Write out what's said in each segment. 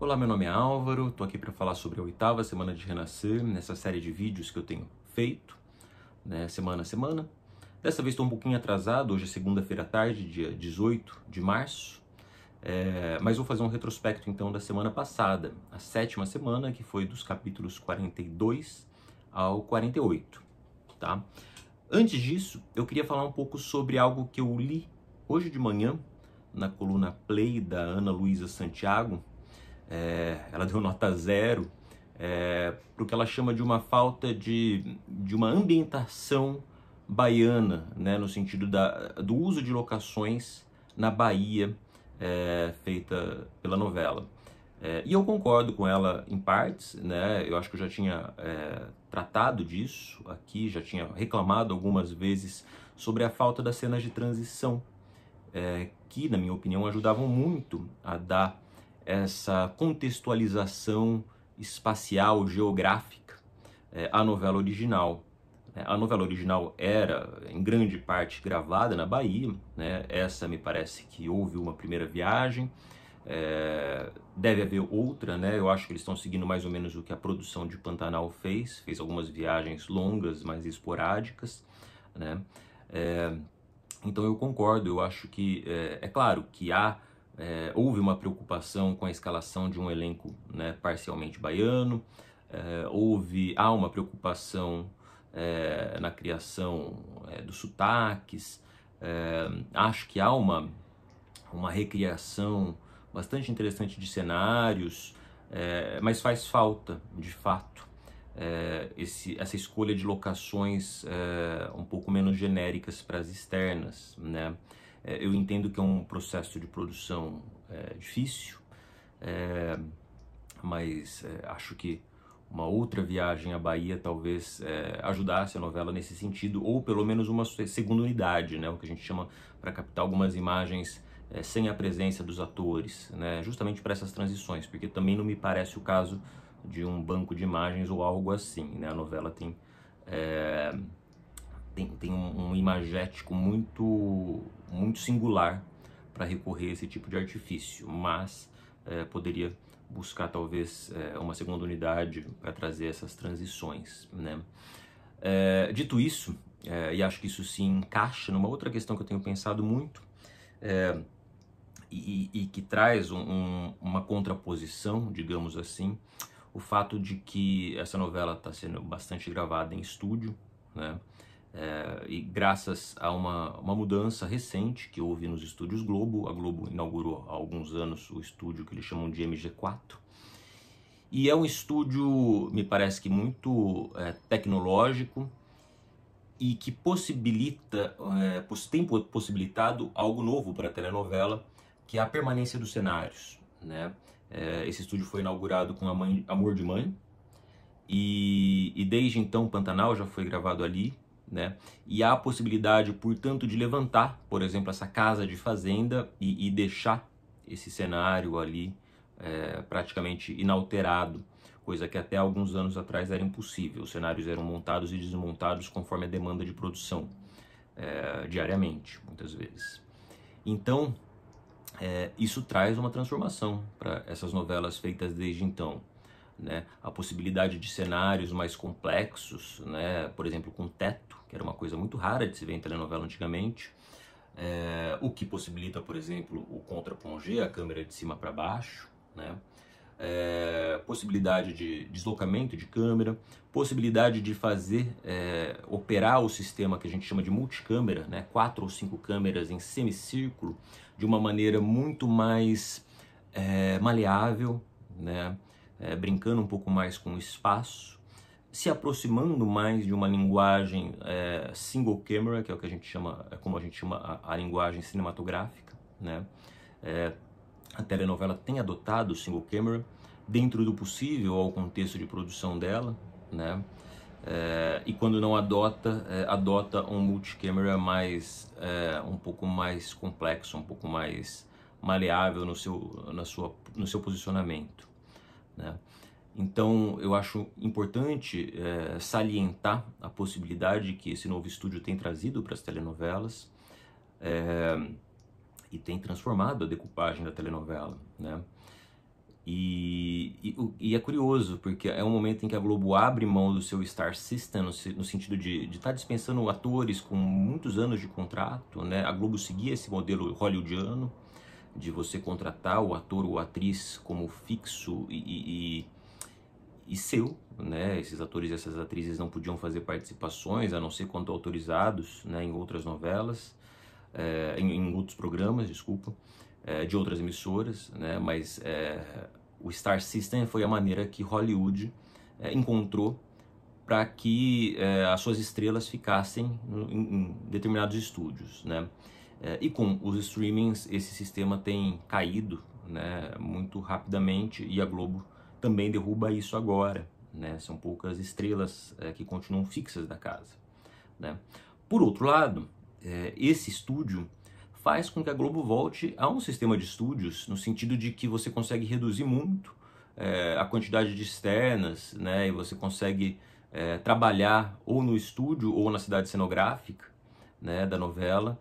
Olá, meu nome é Álvaro, estou aqui para falar sobre a 8ª semana de Renascer, nessa série de vídeos que eu tenho feito, né, semana a semana. Dessa vez estou um pouquinho atrasado, hoje é segunda-feira à tarde, dia 18 de março, mas vou fazer um retrospecto então da semana passada, a 7ª semana, que foi dos capítulos 42 ao 48, tá? Antes disso, eu queria falar um pouco sobre algo que eu li hoje de manhã, na coluna Play da Ana Luísa Santiago. Ela deu nota 0 para o que ela chama de uma falta de uma ambientação baiana, né, no sentido do uso de locações na Bahia, feita pela novela. E eu concordo com ela em partes, né? Eu acho que eu já tinha tratado disso aqui, já tinha reclamado algumas vezes sobre a falta das cenas de transição, que, na minha opinião, ajudavam muito a dar essa contextualização espacial, geográfica à novela original. A novela original era, em grande parte, gravada na Bahia, né? Essa me parece que houve uma primeira viagem, deve haver outra, né? Eu acho que eles estão seguindo mais ou menos o que a produção de Pantanal fez algumas viagens longas, mais esporádicas, né? Então eu concordo, eu acho que é claro que houve uma preocupação com a escalação de um elenco, né, parcialmente baiano, há uma preocupação na criação dos sotaques, acho que há uma recriação bastante interessante de cenários, mas faz falta, de fato, essa escolha de locações um pouco menos genéricas para as externas, né? Eu entendo que é um processo de produção difícil, mas acho que uma outra viagem à Bahia talvez ajudasse a novela nesse sentido, ou pelo menos uma segunda unidade, né? O que a gente chama, para captar algumas imagens sem a presença dos atores, né? Justamente para essas transições, porque também não me parece o caso de um banco de imagens ou algo assim, né? A novela tem um imagético muito singular para recorrer a esse tipo de artifício, mas poderia buscar talvez uma segunda unidade para trazer essas transições, né? Dito isso, e acho que isso se encaixa numa outra questão que eu tenho pensado muito, e que traz uma contraposição, digamos assim, o fato de que essa novela está sendo bastante gravada em estúdio, né? E graças a uma mudança recente que houve nos estúdios Globo, a Globo inaugurou há alguns anos o estúdio que eles chamam de MG4, e é um estúdio, me parece que muito tecnológico, e que tem possibilitado algo novo para a telenovela, que é a permanência dos cenários, né? Esse estúdio foi inaugurado com Amor de Mãe, e desde então Pantanal já foi gravado ali, né? E há a possibilidade, portanto, de levantar, por exemplo, essa casa de fazenda e deixar esse cenário ali praticamente inalterado, coisa que até alguns anos atrás era impossível. Os cenários eram montados e desmontados conforme a demanda de produção, diariamente, muitas vezes. Então, isso traz uma transformação para essas novelas feitas desde então, né? A possibilidade de cenários mais complexos, né? Por exemplo, com teto, que era uma coisa muito rara de se ver em telenovela antigamente, o que possibilita, por exemplo, o contra-plongé, a câmera de cima para baixo, né? Possibilidade de deslocamento de câmera, possibilidade de operar o sistema que a gente chama de multicâmera, né? 4 ou 5 câmeras em semicírculo, de uma maneira muito mais maleável, né? Brincando um pouco mais com o espaço, se aproximando mais de uma linguagem single camera, que é o que a gente chama, como a gente chama a linguagem cinematográfica, né? A telenovela tem adotado o single camera dentro do possível ao contexto de produção dela, né? E quando não adota, adota um multicamera um pouco mais complexo, um pouco mais maleável no seu posicionamento, né? Então eu acho importante salientar a possibilidade que esse novo estúdio tem trazido para as telenovelas, e tem transformado a decupagem da telenovela, né? E é curioso, porque é um momento em que a Globo abre mão do seu Star System, no sentido de estar dispensando atores com muitos anos de contrato, né? A Globo seguia esse modelo hollywoodiano, de você contratar o ator ou atriz como fixo e seu, né? Esses atores e essas atrizes não podiam fazer participações, a não ser quando autorizados, né, em outras novelas, em outros programas, desculpa, de outras emissoras, né? Mas o Star System foi a maneira que Hollywood encontrou para que as suas estrelas ficassem em determinados estúdios, né? E com os streamings esse sistema tem caído, né, muito rapidamente, e a Globo também derruba isso agora, né? São poucas estrelas que continuam fixas da casa, né? Por outro lado, esse estúdio faz com que a Globo volte a um sistema de estúdios, no sentido de que você consegue reduzir muito a quantidade de externas, né? E você consegue trabalhar ou no estúdio ou na cidade cenográfica, né, da novela,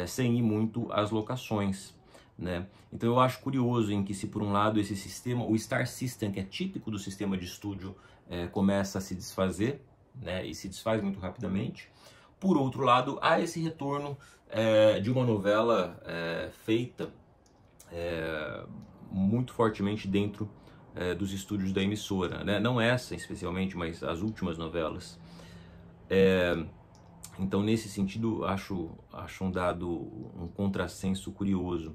sem ir muito às locações, né? Então eu acho curioso em que, se por um lado esse sistema, o Star System, que é típico do sistema de estúdio, começa a se desfazer, né, e se desfaz muito rapidamente, por outro lado há esse retorno de uma novela feita muito fortemente dentro dos estúdios da emissora, né? Não essa especialmente, mas as últimas novelas. Então, nesse sentido, acho um dado, um contrassenso curioso.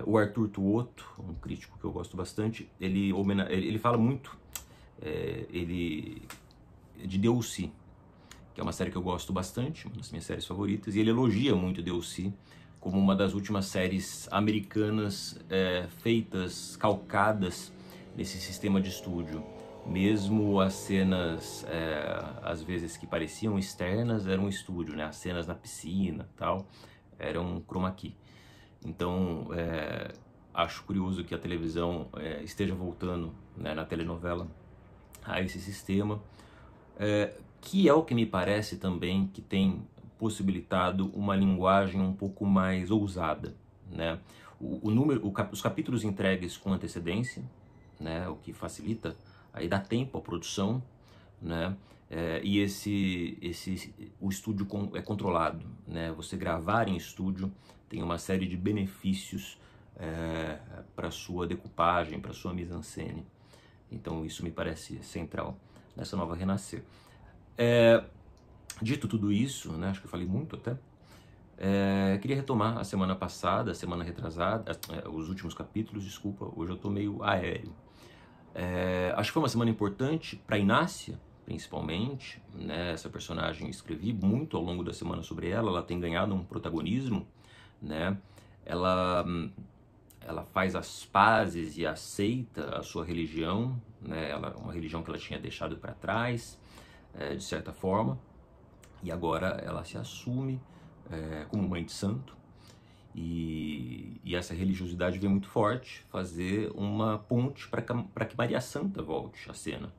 O Arthur Tuoto, um crítico que eu gosto bastante, ele fala muito de Deussi, que é uma série que eu gosto bastante, uma das minhas séries favoritas, e ele elogia muito Deussi como uma das últimas séries americanas feitas, calcadas nesse sistema de estúdio. Mesmo as cenas, às vezes, que pareciam externas, eram um estúdio, né? As cenas na piscina e tal, eram chroma key. Então, acho curioso que a televisão esteja voltando, né, na telenovela, a esse sistema, que é o que me parece também que tem possibilitado uma linguagem um pouco mais ousada, né? Os capítulos entregues com antecedência, né, o que facilita, aí dá tempo à produção, né? E o estúdio é controlado, né? Você gravar em estúdio tem uma série de benefícios para sua decupagem, para sua mise-en-scène. Então isso me parece central nessa nova Renascer. Dito tudo isso, né, acho que eu falei muito até, queria retomar a semana passada, a semana retrasada, os últimos capítulos, desculpa, hoje eu tô meio aéreo. Acho que foi uma semana importante para Inácia, principalmente, né? Essa personagem, escrevi muito ao longo da semana sobre ela tem ganhado um protagonismo, né? Ela faz as pazes e aceita a sua religião, né? Uma religião que ela tinha deixado para trás, de certa forma, e agora ela se assume como mãe de santo, e essa religiosidade vem muito forte fazer uma ponte para que Maria Santa volte à cena,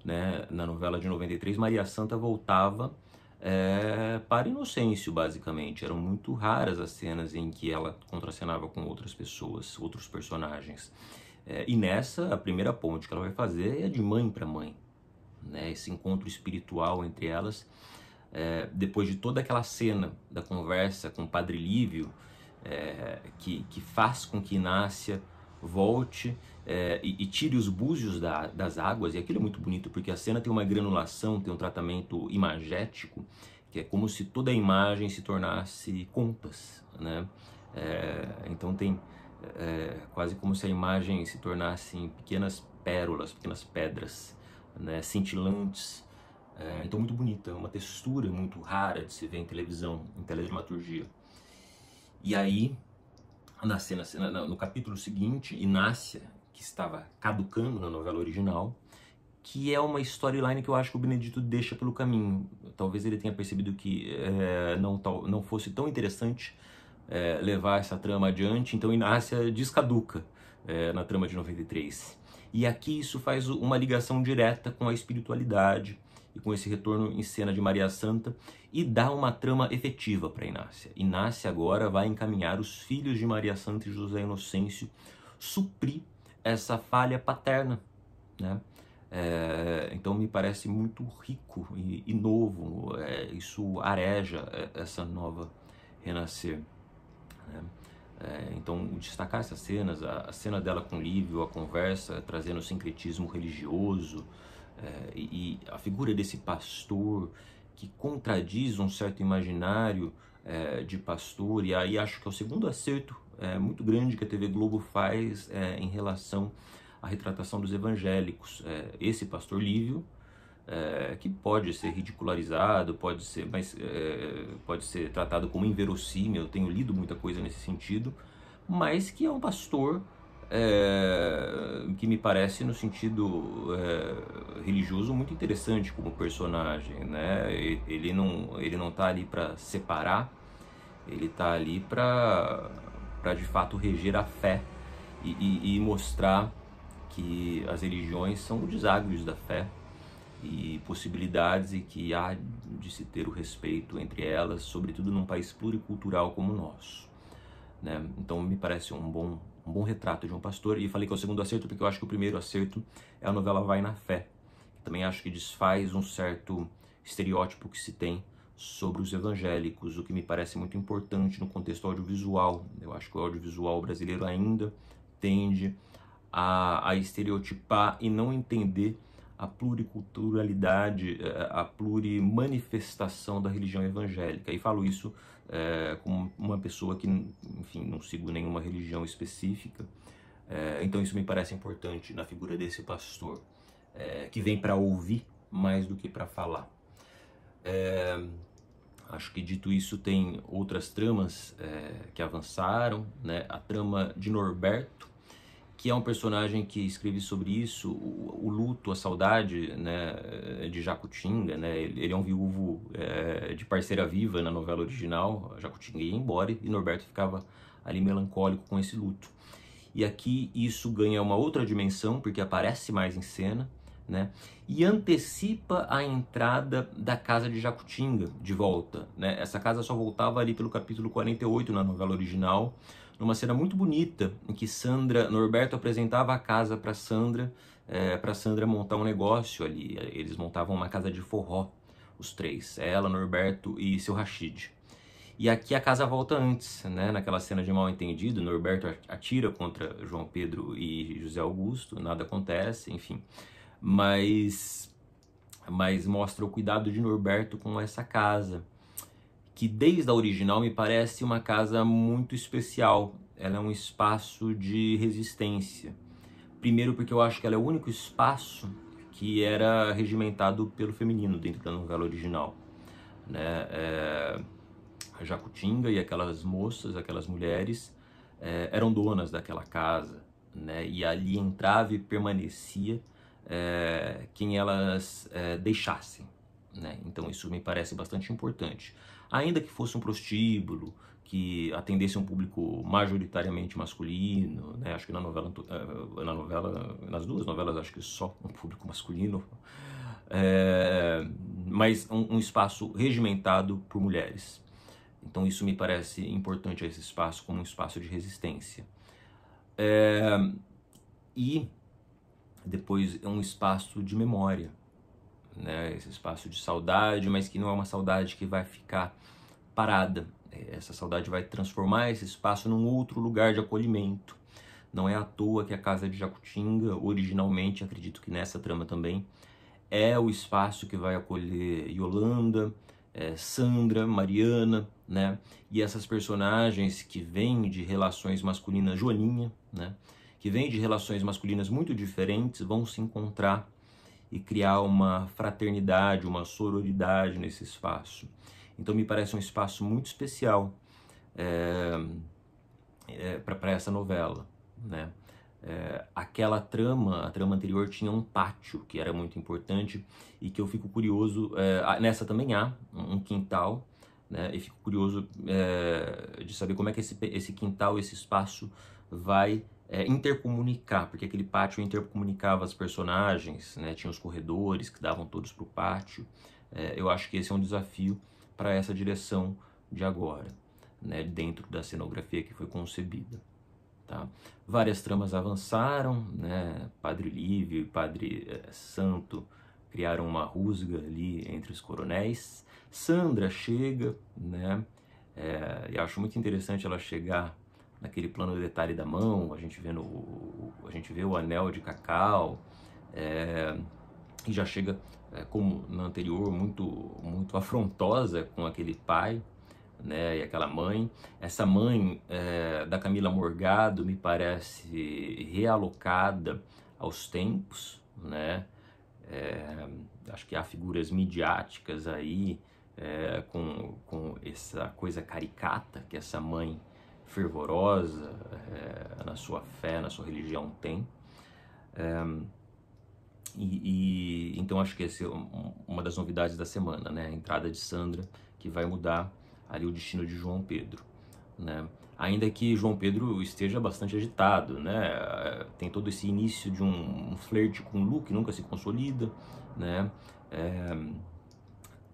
né? Na novela de 93, Maria Santa voltava para Inocêncio, basicamente. Eram muito raras as cenas em que ela contracenava com outras pessoas, outros personagens. E nessa, a primeira ponte que ela vai fazer é de mãe para mãe, né? Esse encontro espiritual entre elas. Depois de toda aquela cena da conversa com o Padre Lívio, que faz com que Inácia volte e tire os búzios das águas, e aquilo é muito bonito, porque a cena tem uma granulação, tem um tratamento imagético, que é como se toda a imagem se tornasse contas, né? Então tem quase como se a imagem se tornasse em pequenas pérolas, pequenas pedras, né, cintilantes. Então muito bonita, uma textura muito rara de se ver em televisão, em teledramaturgia. E aí, no capítulo seguinte, Inácia, que estava caducando na novela original, que é uma storyline que eu acho que o Benedito deixa pelo caminho. Talvez ele tenha percebido que não fosse tão interessante levar essa trama adiante, então Inácia descaduca na trama de 93. E aqui isso faz uma ligação direta com a espiritualidade e com esse retorno em cena de Maria Santa, e dá uma trama efetiva para Inácia. Inácia agora vai encaminhar os filhos de Maria Santa e José Inocêncio, suprir essa falha paterna, né? Então me parece muito rico e novo, isso areja essa nova renascer, né? Então destacar essas cenas, a cena dela com Lívio, a conversa, trazendo o sincretismo religioso, e a figura desse pastor que contradiz um certo imaginário de pastor, e aí acho que é o segundo acerto muito grande que a TV Globo faz em relação à retratação dos evangélicos. Esse pastor Lívio, que pode ser ridicularizado, pode ser tratado como inverossímil, eu tenho lido muita coisa nesse sentido, mas que é um pastor que me parece no sentido religioso muito interessante como personagem, né? Ele não está ali para separar, ele está ali para de fato reger a fé e mostrar que as religiões são os deságuios da fé e possibilidades, e que há de se ter o respeito entre elas, sobretudo num país pluricultural como o nosso, né? Então me parece um bom retrato de um pastor. E falei que é o segundo acerto porque eu acho que o primeiro acerto é a novela Vai na Fé, que também acho que desfaz um certo estereótipo que se tem sobre os evangélicos, o que me parece muito importante no contexto audiovisual. Eu acho que o audiovisual brasileiro ainda tende a estereotipar e não entender a pluriculturalidade, a plurimanifestação da religião evangélica. E falo isso como uma pessoa que, enfim, não sigo nenhuma religião específica. Então isso me parece importante na figura desse pastor, que vem para ouvir mais do que para falar. Acho que dito isso, tem outras tramas que avançaram, né? A trama de Norberto, que é um personagem que escreve sobre isso, o luto, a saudade, né, de Jacutinga, né? Ele é um viúvo de parceira viva na novela original. Jacutinga ia embora e Norberto ficava ali melancólico com esse luto. E aqui isso ganha uma outra dimensão, porque aparece mais em cena, né? E antecipa a entrada da casa de Jacutinga de volta, né? Essa casa só voltava ali pelo capítulo 48 na novela original, numa cena muito bonita, em que Norberto apresentava a casa para Sandra montar um negócio ali. Eles montavam uma casa de forró, os três, ela, Norberto e seu Rachid. E aqui a casa volta antes, né? Naquela cena de mal entendido, Norberto atira contra João Pedro e José Augusto, nada acontece, enfim. Mas mostra o cuidado de Norberto com essa casa, que desde a original me parece uma casa muito especial. Ela é um espaço de resistência. Primeiro porque eu acho que ela é o único espaço que era regimentado pelo feminino dentro da novela original, né? A Jacutinga e aquelas moças, aquelas mulheres, eram donas daquela casa, né? E ali entrava e permanecia quem elas deixassem, né? Então isso me parece bastante importante. Ainda que fosse um prostíbulo, que atendesse um público majoritariamente masculino, né? Acho que nas duas novelas, acho que só um público masculino, mas um espaço regimentado por mulheres. Então isso me parece importante, esse espaço como um espaço de resistência. E depois é um espaço de memória, né? Esse espaço de saudade, mas que não é uma saudade que vai ficar parada. Essa saudade vai transformar esse espaço num outro lugar de acolhimento. Não é à toa que a casa de Jacutinga, originalmente, acredito que nessa trama também, é o espaço que vai acolher Yolanda, Sandra, Mariana, né? E essas personagens que vêm de relações masculinas, Joaninha, né? Que vêm de relações masculinas muito diferentes, vão se encontrar e criar uma fraternidade, uma sororidade nesse espaço. Então me parece um espaço muito especial para essa novela, né? Aquela trama, a trama anterior, tinha um pátio que era muito importante e que eu fico curioso, nessa também há um quintal, né? E fico curioso de saber como é que esse quintal, esse espaço vai intercomunicar, porque aquele pátio intercomunicava as personagens, né? Tinha os corredores que davam todos para o pátio. Eu acho que esse é um desafio para essa direção de agora, né? Dentro da cenografia que foi concebida. Tá? Várias tramas avançaram, né? Padre Lívio e Padre Santo criaram uma rusga ali entre os coronéis. Sandra chega, né? E acho muito interessante ela chegar naquele plano de detalhe da mão. A gente vê o anel de cacau, e já chega, como na anterior, muito afrontosa com aquele pai, né, e aquela mãe. Essa mãe da Camila Morgado me parece realocada aos tempos, né? Acho que há figuras midiáticas aí com essa coisa caricata que essa mãe fervorosa na sua fé, na sua religião tem. Então acho que essa é uma das novidades da semana, né? A entrada de Sandra, que vai mudar ali o destino de João Pedro, né? Ainda que João Pedro esteja bastante agitado, né? Tem todo esse início de um flerte com Lu que nunca se consolida, né?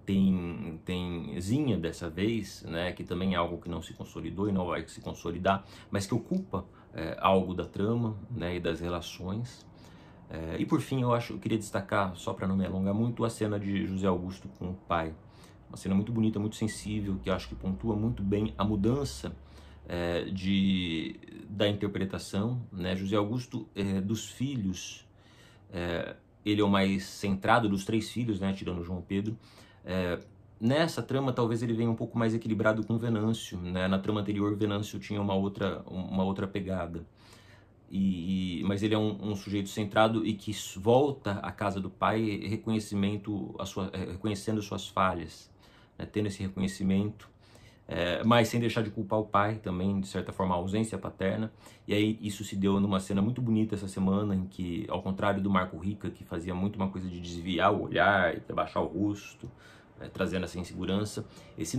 Tem Zinha dessa vez, né? Que também é algo que não se consolidou e não vai se consolidar, mas que ocupa algo da trama, né? E das relações. E por fim, eu queria destacar, só para não me alongar muito, a cena de José Augusto com o pai. Uma cena muito bonita, muito sensível, que eu acho que pontua muito bem a mudança da interpretação, né? José Augusto, dos filhos, ele é o mais centrado dos 3 filhos, né? Tirando João Pedro. Nessa trama, talvez ele venha um pouco mais equilibrado com Venâncio, né? Na trama anterior, Venâncio tinha uma outra pegada. Mas ele é um sujeito centrado e que volta à casa do pai reconhecendo suas falhas, né? Tendo esse reconhecimento, mas sem deixar de culpar o pai também, de certa forma, a ausência paterna. E aí isso se deu numa cena muito bonita essa semana, em que, ao contrário do Marco Rica, que fazia muito uma coisa de desviar o olhar e abaixar o rosto, trazendo essa insegurança, esse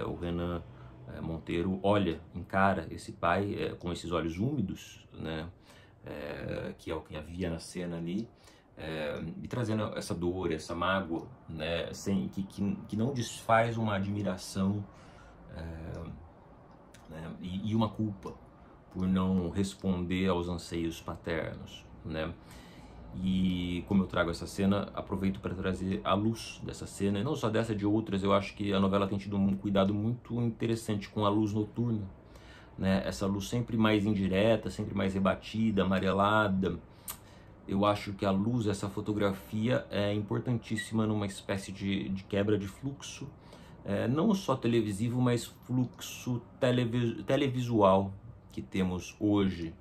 o Renan Monteiro encara esse pai com esses olhos úmidos, né? Que é o que havia na cena ali, e trazendo essa dor, essa mágoa, né? Que não desfaz uma admiração, né? E uma culpa por não responder aos anseios paternos, né? E como eu trago essa cena, aproveito para trazer a luz dessa cena, e não só dessa, de outras. Eu acho que a novela tem tido um cuidado muito interessante com a luz noturna, né? Essa luz sempre mais indireta, sempre mais rebatida, amarelada. Eu acho que a luz, essa fotografia, é importantíssima numa espécie de quebra de fluxo, não só televisivo, mas fluxo televisual que temos hoje,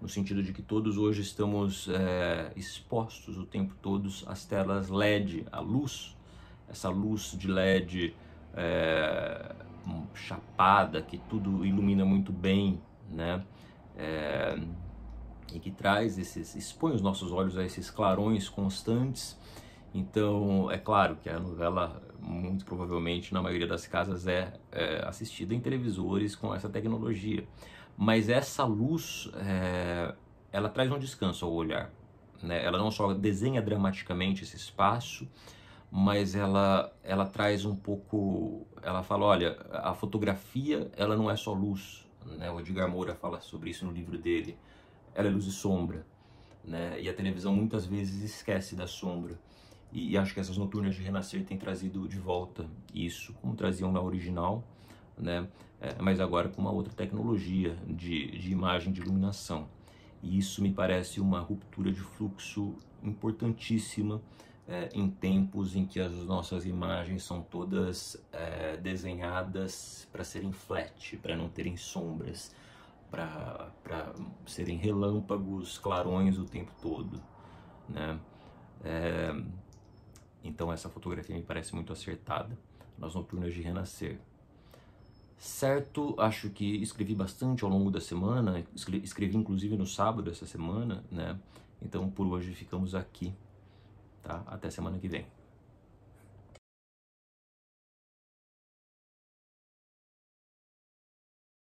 no sentido de que todos hoje estamos expostos o tempo todo às telas LED, a luz, essa luz de LED chapada, que tudo ilumina muito bem, né? E que expõe os nossos olhos a esses clarões constantes. Então, é claro que a novela, muito provavelmente, na maioria das casas, é assistida em televisores com essa tecnologia. Mas essa luz, ela traz um descanso ao olhar, né? Ela não só desenha dramaticamente esse espaço, mas ela traz um pouco... Ela fala, olha, a fotografia, ela não é só luz, né? O Edgar Moura fala sobre isso no livro dele. Ela é luz e sombra, né? E a televisão muitas vezes esquece da sombra. E acho que essas noturnas de Renascer têm trazido de volta isso, como traziam na original, né? Mas agora com uma outra tecnologia de imagem, de iluminação. E isso me parece uma ruptura de fluxo importantíssima em tempos em que as nossas imagens são todas desenhadas para serem flat, para não terem sombras, para serem relâmpagos, clarões o tempo todo, né? Então essa fotografia me parece muito acertada nas noturnas de Renascer. Certo, acho que escrevi bastante ao longo da semana, escrevi inclusive no sábado dessa semana, né? Então por hoje ficamos aqui, tá? Até semana que vem.